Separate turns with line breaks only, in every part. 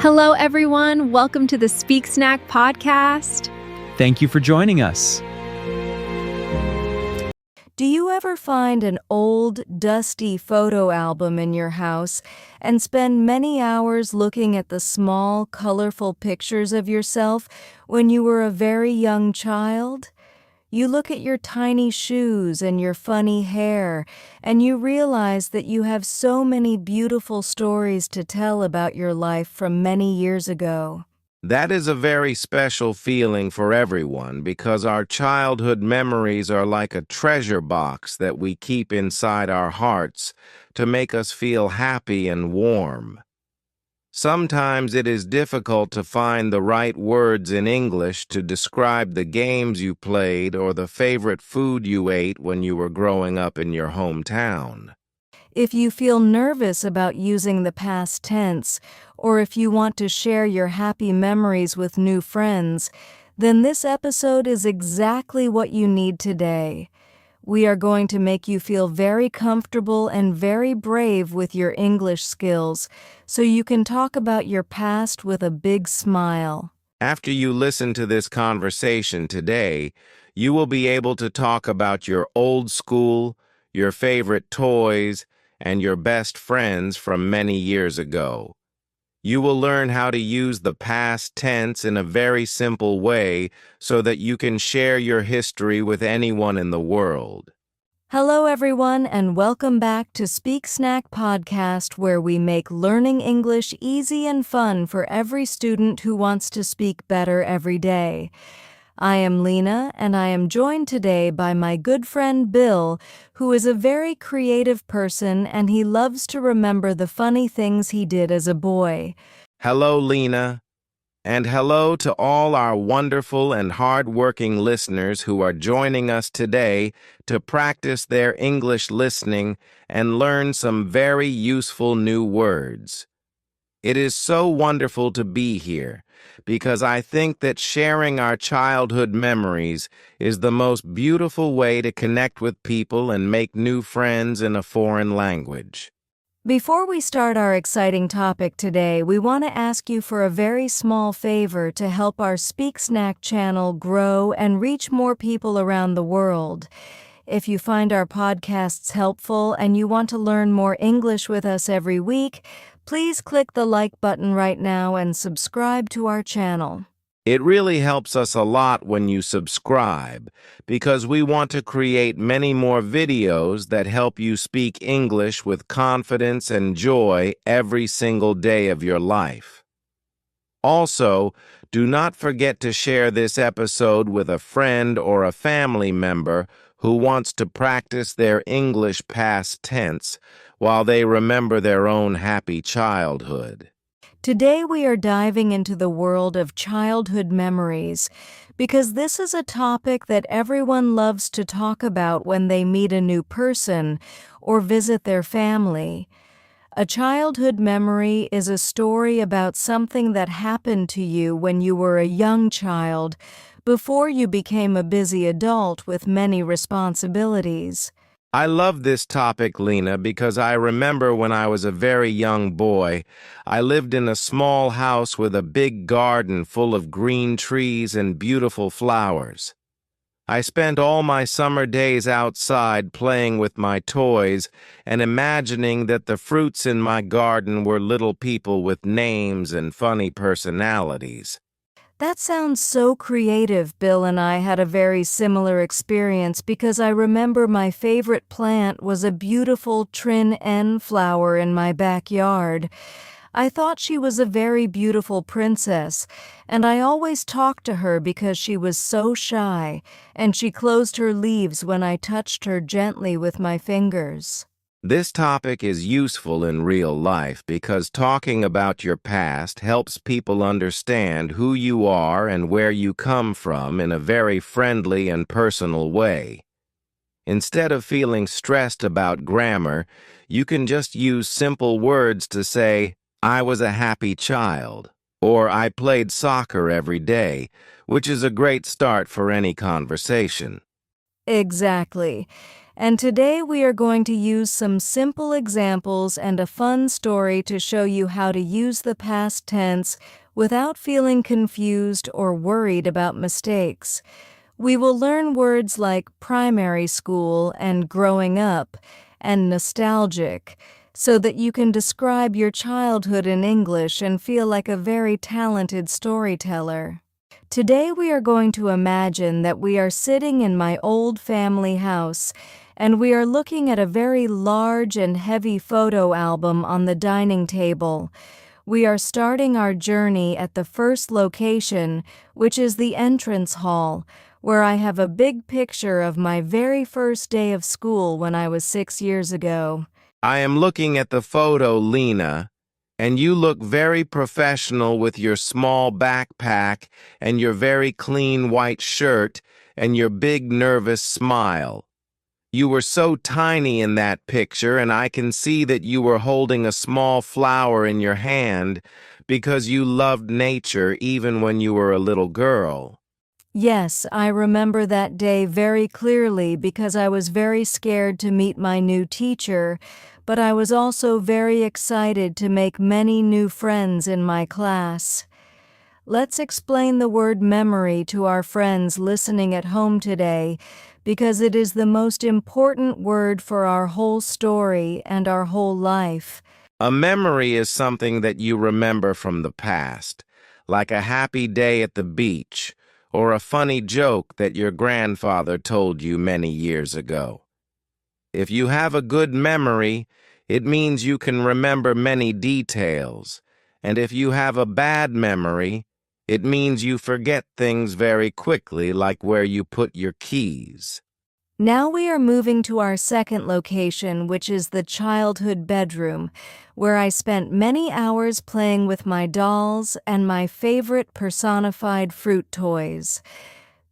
Hello, everyone. Welcome to the Speak Snack podcast.
Thank you for joining us.
Do you ever find an old, dusty photo album in your house and spend many hours looking at the small, colorful pictures of yourself when you were a very young child? You look at your tiny shoes and your funny hair, and you realize that you have so many beautiful stories to tell about your life from many years ago.
That is a very special feeling for everyone because our childhood memories are like a treasure box that we keep inside our hearts to make us feel happy and warm. Sometimes it is difficult to find the right words in English to describe the games you played or the favorite food you ate when you were growing up in your hometown.
If you feel nervous about using the past tense, or if you want to share your happy memories with new friends, then this episode is exactly what you need today. We are going to make you feel very comfortable and very brave with your English skills, so you can talk about your past with a big smile.
After you listen to this conversation today, you will be able to talk about your old school, your favorite toys, and your best friends from many years ago. You will learn how to use the past tense in a very simple way so that you can share your history with anyone in the world.
Hello, everyone, and welcome back to Speak Snack Podcast, where we make learning English easy and fun for every student who wants to speak better every day. I am Lena, and I am joined today by my good friend Bill, who is a very creative person and he loves to remember the funny things he did as a boy.
Hello, Lena, and hello to all our wonderful and hard-working listeners who are joining us today to practice their English listening and learn some very useful new words. It is so wonderful to be here, because I think that sharing our childhood memories is the most beautiful way to connect with people and make new friends in a foreign language.
Before we start our exciting topic today, we want to ask you for a very small favor to help our Speak Snack channel grow and reach more people around the world. If you find our podcasts helpful and you want to learn more English with us every week, please click the like button right now and subscribe to our channel.
It really helps us a lot when you subscribe, because we want to create many more videos that help you speak English with confidence and joy every single day of your life. Also, do not forget to share this episode with a friend or a family member who wants to practice their English past tense while they remember their own happy childhood.
Today we are diving into the world of childhood memories because this is a topic that everyone loves to talk about when they meet a new person or visit their family. A childhood memory is a story about something that happened to you when you were a young child before you became a busy adult with many responsibilities.
I love this topic, Lena, because I remember when I was a very young boy, I lived in a small house with a big garden full of green trees and beautiful flowers. I spent all my summer days outside playing with my toys and imagining that the fruits in my garden were little people with names and funny personalities.
That sounds so creative. Bill and I had a very similar experience because I remember my favorite plant was a beautiful Trin N flower in my backyard. I thought she was a very beautiful princess, and I always talked to her because she was so shy, and she closed her leaves when I touched her gently with my fingers.
This topic is useful in real life because talking about your past helps people understand who you are and where you come from in a very friendly and personal way. Instead of feeling stressed about grammar, you can just use simple words to say, "I was a happy child," or "I played soccer every day," which is a great start for any conversation.
Exactly. And today we are going to use some simple examples and a fun story to show you how to use the past tense without feeling confused or worried about mistakes. We will learn words like primary school and growing up and nostalgic, so that you can describe your childhood in English and feel like a very talented storyteller. Today we are going to imagine that we are sitting in my old family house and we are looking at a very large and heavy photo album on the dining table. We are starting our journey at the first location, which is the entrance hall, where I have a big picture of my very first day of school when I was 6 years ago.
I am looking at the photo, Lena, and you look very professional with your small backpack and your very clean white shirt and your big nervous smile. You were so tiny in that picture, and I can see that you were holding a small flower in your hand because you loved nature even when you were a little girl.
Yes, I remember that day very clearly because I was very scared to meet my new teacher, but I was also very excited to make many new friends in my class. Let's explain the word memory to our friends listening at home today, because it is the most important word for our whole story and our whole life.
A memory is something that you remember from the past, like a happy day at the beach or a funny joke that your grandfather told you many years ago. If you have a good memory, it means you can remember many details, and if you have a bad memory, it means you forget things very quickly, like where you put your keys.
Now we are moving to our second location, which is the childhood bedroom, where I spent many hours playing with my dolls and my favorite personified fruit toys.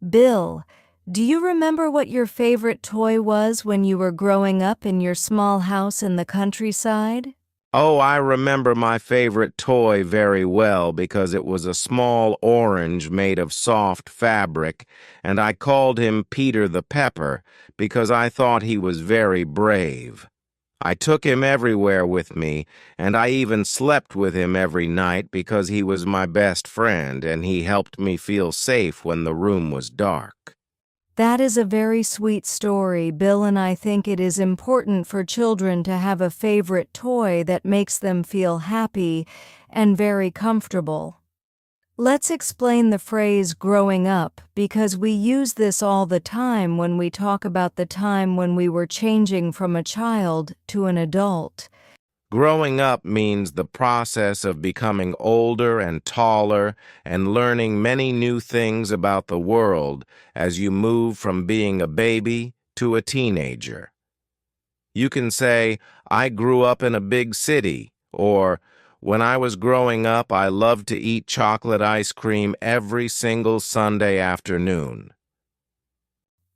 Bill, do you remember what your favorite toy was when you were growing up in your small house in the countryside?
Oh, I remember my favorite toy very well because it was a small orange made of soft fabric, and I called him Peter the Pepper because I thought he was very brave. I took him everywhere with me, and I even slept with him every night because he was my best friend and he helped me feel safe when the room was dark.
That is a very sweet story, Bill, and I think it is important for children to have a favorite toy that makes them feel happy and very comfortable. Let's explain the phrase growing up because we use this all the time when we talk about the time when we were changing from a child to an adult.
Growing up means the process of becoming older and taller and learning many new things about the world as you move from being a baby to a teenager. You can say, I grew up in a big city, or when I was growing up, I loved to eat chocolate ice cream every single Sunday afternoon.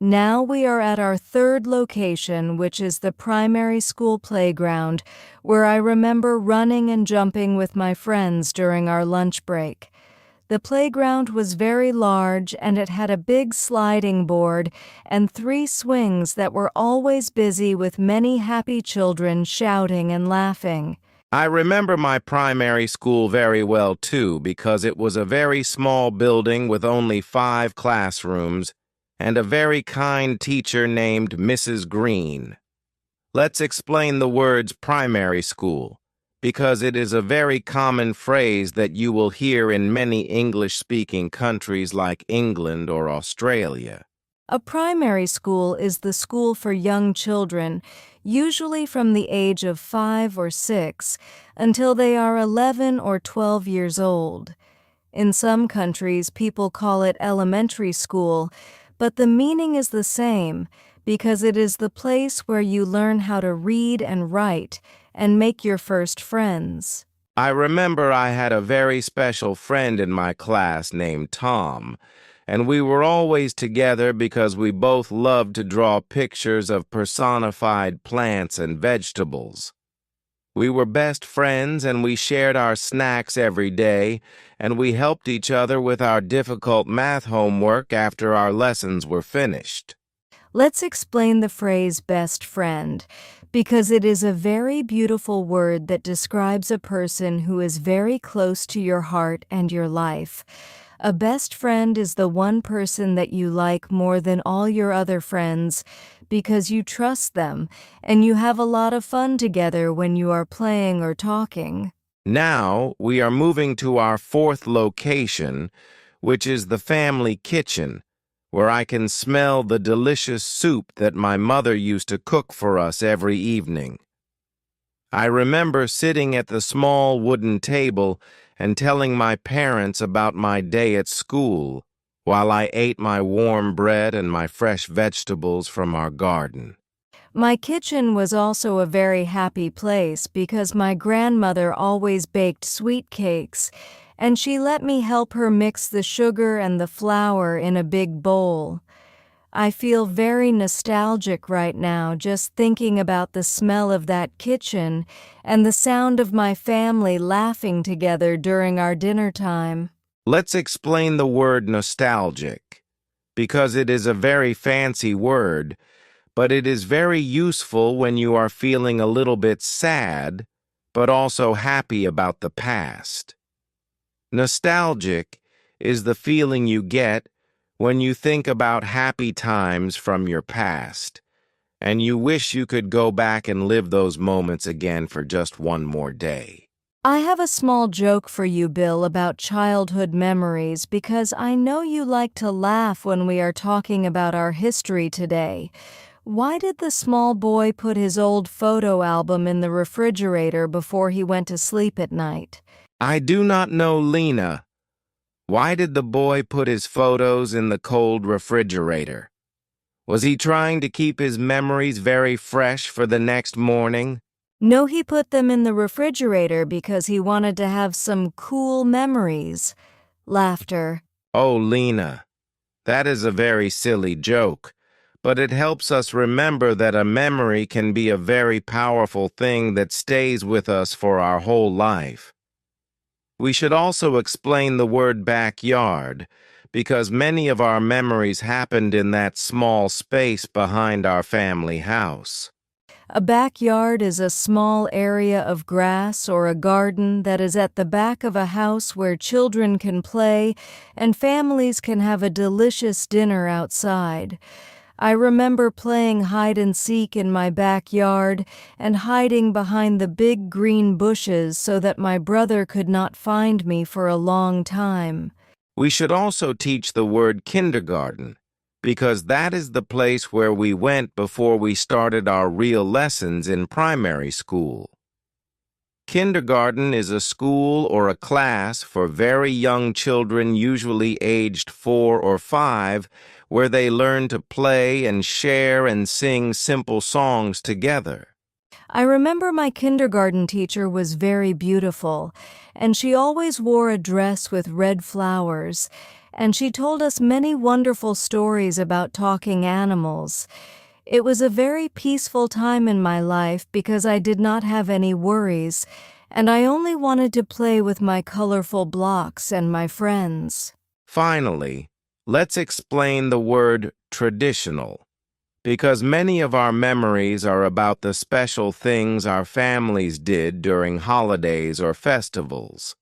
Now we are at our third location, which is the primary school playground, where I remember running and jumping with my friends during our lunch break. The playground was very large and it had a big sliding board and 3 swings that were always busy with many happy children shouting and laughing.
I remember my primary school very well, too, because it was a very small building with only 5 classrooms and a very kind teacher named Mrs. Green. Let's explain the words primary school, because it is a very common phrase that you will hear in many English-speaking countries like England or Australia.
A primary school is the school for young children, usually from the age of 5 or 6 until they are 11 or 12 years old. In some countries, people call it elementary school, but the meaning is the same because it is the place where you learn how to read and write and make your first friends.
I remember I had a very special friend in my class named Tom, and we were always together because we both loved to draw pictures of personified plants and vegetables. We were best friends and we shared our snacks every day, and we helped each other with our difficult math homework after our lessons were finished.
Let's explain the phrase best friend, because it is a very beautiful word that describes a person who is very close to your heart and your life. A best friend is the one person that you like more than all your other friends because you trust them and you have a lot of fun together when you are playing or talking.
Now we are moving to our fourth location, which is the family kitchen, where I can smell the delicious soup that my mother used to cook for us every evening. I remember sitting at the small wooden table and telling my parents about my day at school while I ate my warm bread and my fresh vegetables from our garden.
My kitchen was also a very happy place because my grandmother always baked sweet cakes, and she let me help her mix the sugar and the flour in a big bowl. I feel very nostalgic right now just thinking about the smell of that kitchen and the sound of my family laughing together during our dinner time.
Let's explain the word nostalgic, because it is a very fancy word, but it is very useful when you are feeling a little bit sad, but also happy about the past. Nostalgic is the feeling you get when you think about happy times from your past, and you wish you could go back and live those moments again for just one more day.
I have a small joke for you, Bill, about childhood memories because I know you like to laugh when we are talking about our history today. Why did the small boy put his old photo album in the refrigerator before he went to sleep at night?
I do not know, Lena. Why did the boy put his photos in the cold refrigerator? Was he trying to keep his memories very fresh for the next morning?
No, he put them in the refrigerator because he wanted to have some cool memories. Laughter.
Oh, Lena, that is a very silly joke, but it helps us remember that a memory can be a very powerful thing that stays with us for our whole life. We should also explain the word backyard, because many of our memories happened in that small space behind our family house.
A backyard is a small area of grass or a garden that is at the back of a house where children can play and families can have a delicious dinner outside. I remember playing hide and seek in my backyard and hiding behind the big green bushes so that my brother could not find me for a long time.
We should also teach the word kindergarten, because that is the place where we went before we started our real lessons in primary school. Kindergarten is a school or a class for very young children, usually aged 4 or 5, where they learn to play and share and sing simple songs together.
I remember my kindergarten teacher was very beautiful, and she always wore a dress with red flowers, and she told us many wonderful stories about talking animals. It was a very peaceful time in my life because I did not have any worries, and I only wanted to play with my colorful blocks and my friends.
Finally, let's explain the word traditional, because many of our memories are about the special things our families did during holidays or festivals.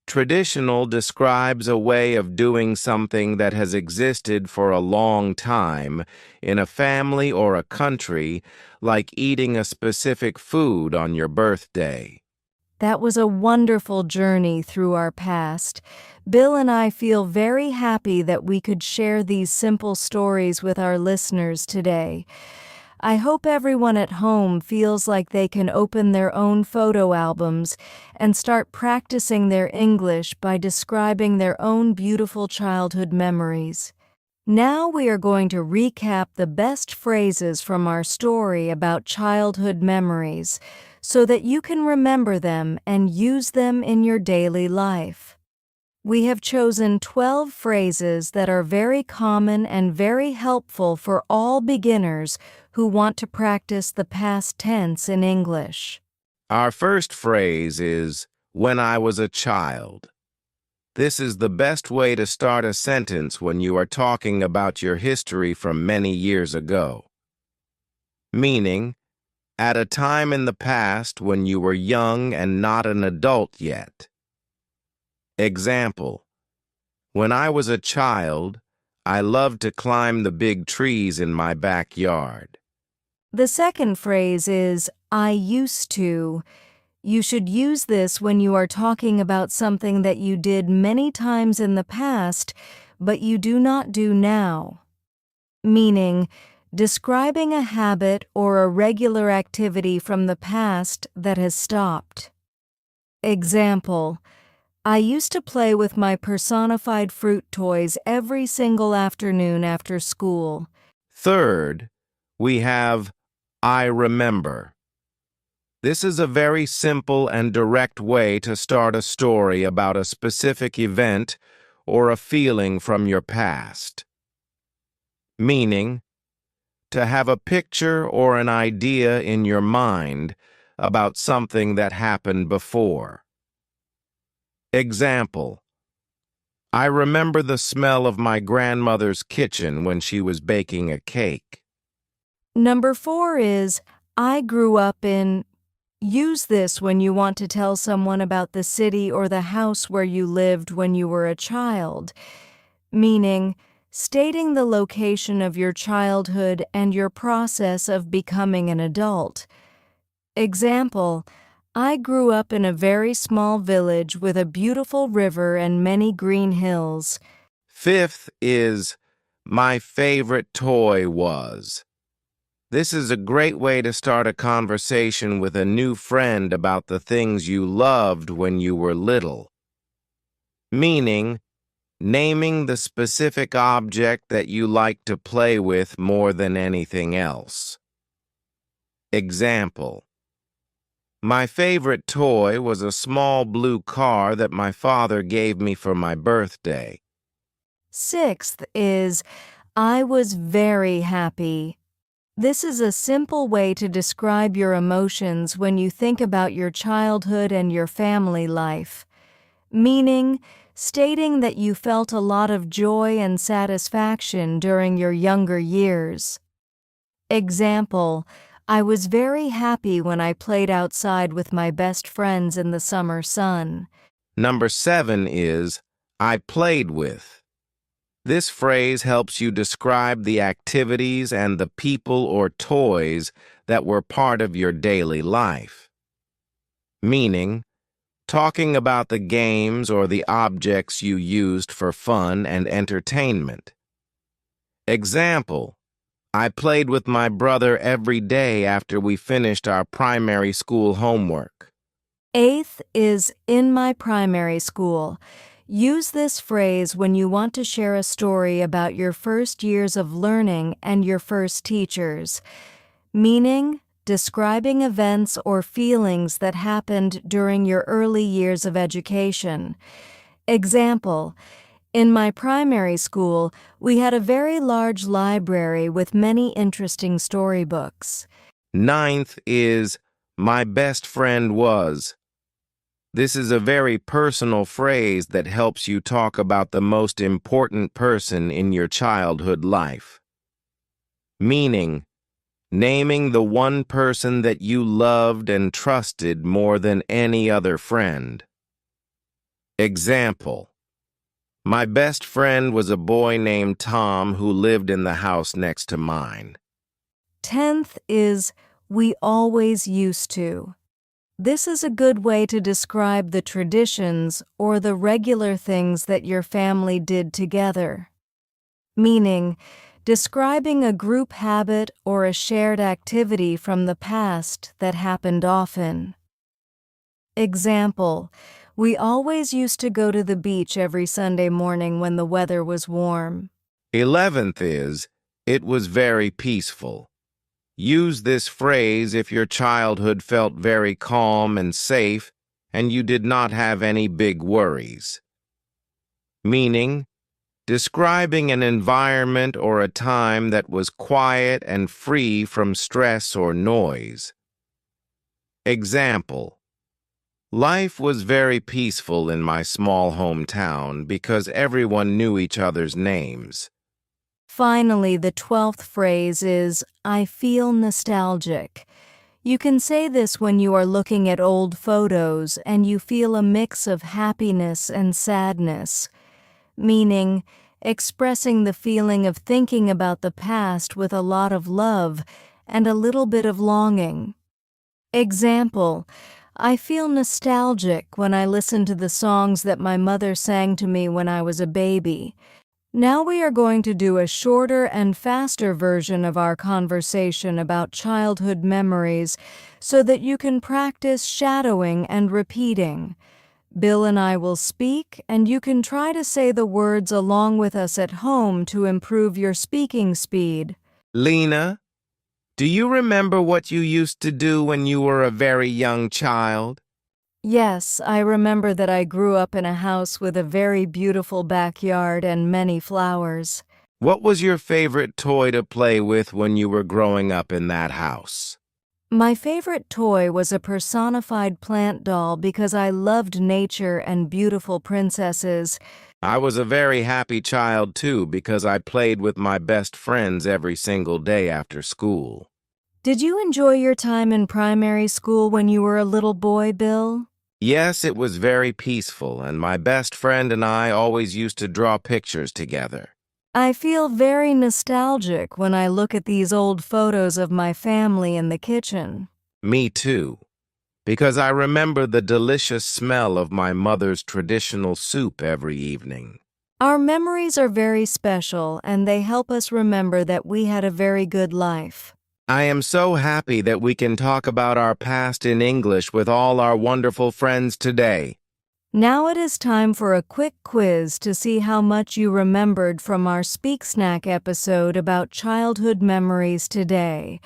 Traditional describes a way of doing something that has existed for a long time in a family or a country, like eating a specific food on your birthday.
That was a wonderful journey through our past. Bill and I feel very happy that we could share these simple stories with our listeners today. I hope everyone at home feels like they can open their own photo albums and start practicing their English by describing their own beautiful childhood memories. Now we are going to recap the best phrases from our story about childhood memories so that you can remember them and use them in your daily life. We have chosen 12 phrases that are very common and very helpful for all beginners who want to practice the past tense in English.
Our first phrase is, when I was a child. This is the best way to start a sentence when you are talking about your history from many years ago. Meaning, at a time in the past when you were young and not an adult yet. Example: when I was a child, I loved to climb the big trees in my backyard.
The second phrase is, I used to. You should use this when you are talking about something that you did many times in the past, but you do not do now. Meaning, describing a habit or a regular activity from the past that has stopped. Example: I used to play with my personified fruit toys every single afternoon after school.
Third, we have I remember. This is a very simple and direct way to start a story about a specific event or a feeling from your past. Meaning, to have a picture or an idea in your mind about something that happened before. Example: I remember the smell of my grandmother's kitchen when she was baking a cake.
Number 4 is, I grew up in. Use this when you want to tell someone about the city or the house where you lived when you were a child, meaning stating the location of your childhood and your process of becoming an adult. Example: I grew up in a very small village with a beautiful river and many green hills.
Fifth is my favorite toy was. This is a great way to start a conversation with a new friend about the things you loved when you were little. Meaning, naming the specific object that you like to play with more than anything else. Example: my favorite toy was a small blue car that my father gave me for my birthday.
Sixth is, I was very happy. This is a simple way to describe your emotions when you think about your childhood and your family life, meaning stating that you felt a lot of joy and satisfaction during your younger years. Example: I was very happy when I played outside with my best friends in the summer sun.
Number 7 is I played with. This phrase helps you describe the activities and the people or toys that were part of your daily life. Meaning, talking about the games or the objects you used for fun and entertainment. Example: I played with my brother every day after we finished our primary school homework.
Eighth is, in my primary school. Use this phrase when you want to share a story about your first years of learning and your first teachers, meaning describing events or feelings that happened during your early years of education. Example: in my primary school, we had a very large library with many interesting storybooks.
Ninth is my best friend was. This is a very personal phrase that helps you talk about the most important person in your childhood life. Meaning, naming the one person that you loved and trusted more than any other friend. Example: my best friend was a boy named Tom who lived in the house next to mine.
10th is, we always used to. This is a good way to describe the traditions or the regular things that your family did together. Meaning, describing a group habit or a shared activity from the past that happened often. Example: we always used to go to the beach every Sunday morning when the weather was warm.
11th is, it was very peaceful. Use this phrase if your childhood felt very calm and safe and you did not have any big worries. Meaning, describing an environment or a time that was quiet and free from stress or noise. Example: Life was very peaceful in my small hometown because everyone knew each other's names.
Finally, the 12th phrase is, I feel nostalgic. You can say this when you are looking at old photos and you feel a mix of happiness and sadness, meaning expressing the feeling of thinking about the past with a lot of love and a little bit of longing. Example, I feel nostalgic when I listen to the songs that my mother sang to me when I was a baby. Now we are going to do a shorter and faster version of our conversation about childhood memories so that you can practice shadowing and repeating. Bill and I will speak, and you can try to say the words along with us at home to improve your speaking speed.
Lena, do you remember what you used to do when you were a very young child?
Yes, I remember that I grew up in a house with a very beautiful backyard and many flowers.
What was your favorite toy to play with when you were growing up in that house?
My favorite toy was a personified plant doll because I loved nature and beautiful princesses.
I was a very happy child too because I played with my best friends every single day after school.
Did you enjoy your time in primary school when you were a little boy, Bill?
Yes, it was very peaceful, and my best friend and I always used to draw pictures together.
I feel very nostalgic when I look at these old photos of my family in the kitchen.
Me too, because I remember the delicious smell of my mother's traditional soup every evening.
Our memories are very special, and they help us remember that we had a very good life.
I am so happy that we can talk about our past in English with all our wonderful friends today.
Now it is time for a quick quiz to see how much you remembered from our Speak Snack episode about childhood memories today.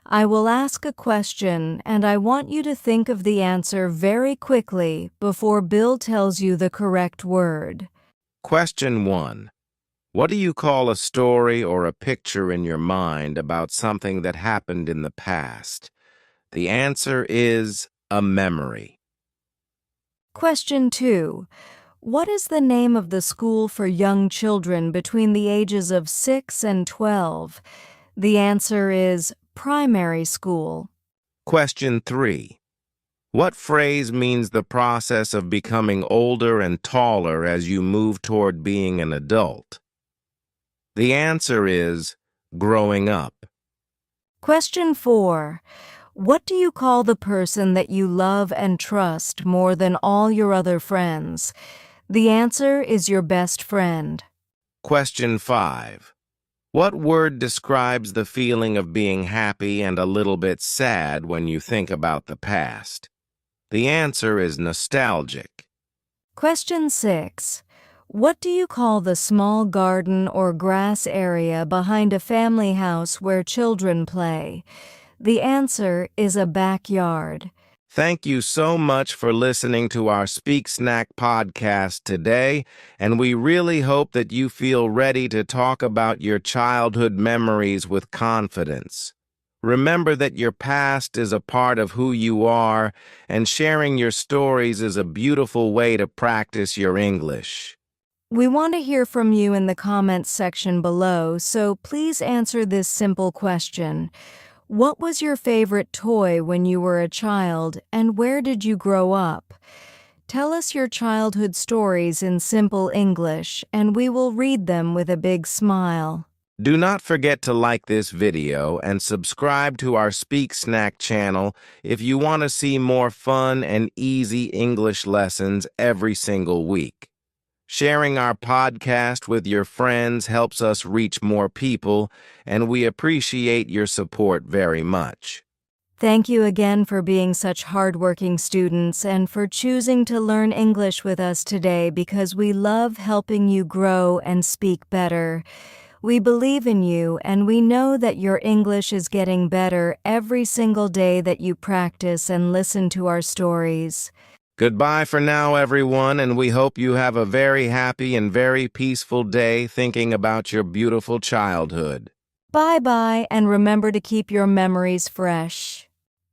I will ask a question, and I want you to think of the answer very quickly before Bill tells you the correct word.
Question 1. What do you call a story or a picture in your mind about something that happened in the past? The answer is a memory.
Question 2. What is the name of the school for young children between the ages of 6 and 12? The answer is primary school.
Question 3. What phrase means the process of becoming older and taller as you move toward being an adult? The answer is growing up.
Question 4. What do you call the person that you love and trust more than all your other friends? The answer is your best friend.
Question 5. What word describes the feeling of being happy and a little bit sad when you think about the past? The answer is nostalgic.
Question 6. What do you call the small garden or grass area behind a family house where children play? The answer is a backyard.
Thank you so much for listening to our Speak Snack podcast today, and we really hope that you feel ready to talk about your childhood memories with confidence. Remember that your past is a part of who you are, and sharing your stories is a beautiful way to practice your English.
We want to hear from you in the comments section below, so please answer this simple question. What was your favorite toy when you were a child, and where did you grow up? Tell us your childhood stories in simple English, and we will read them with a big smile.
Do not forget to like this video and subscribe to our Speak Snack channel if you want to see more fun and easy English lessons every single week. Sharing our podcast with your friends helps us reach more people, and we appreciate your support very much.
Thank you again for being such hardworking students and for choosing to learn English with us today because we love helping you grow and speak better. We believe in you, and we know that your English is getting better every single day that you practice and listen to our stories.
Goodbye for now, everyone, and we hope you have a very happy and very peaceful day thinking about your beautiful childhood.
Bye-bye, and remember to keep your memories fresh.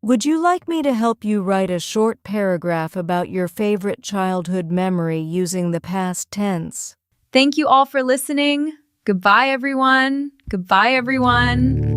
Would you like me to help you write a short paragraph about your favorite childhood memory using the past tense?
Thank you all for listening. Goodbye, everyone. Goodbye, everyone.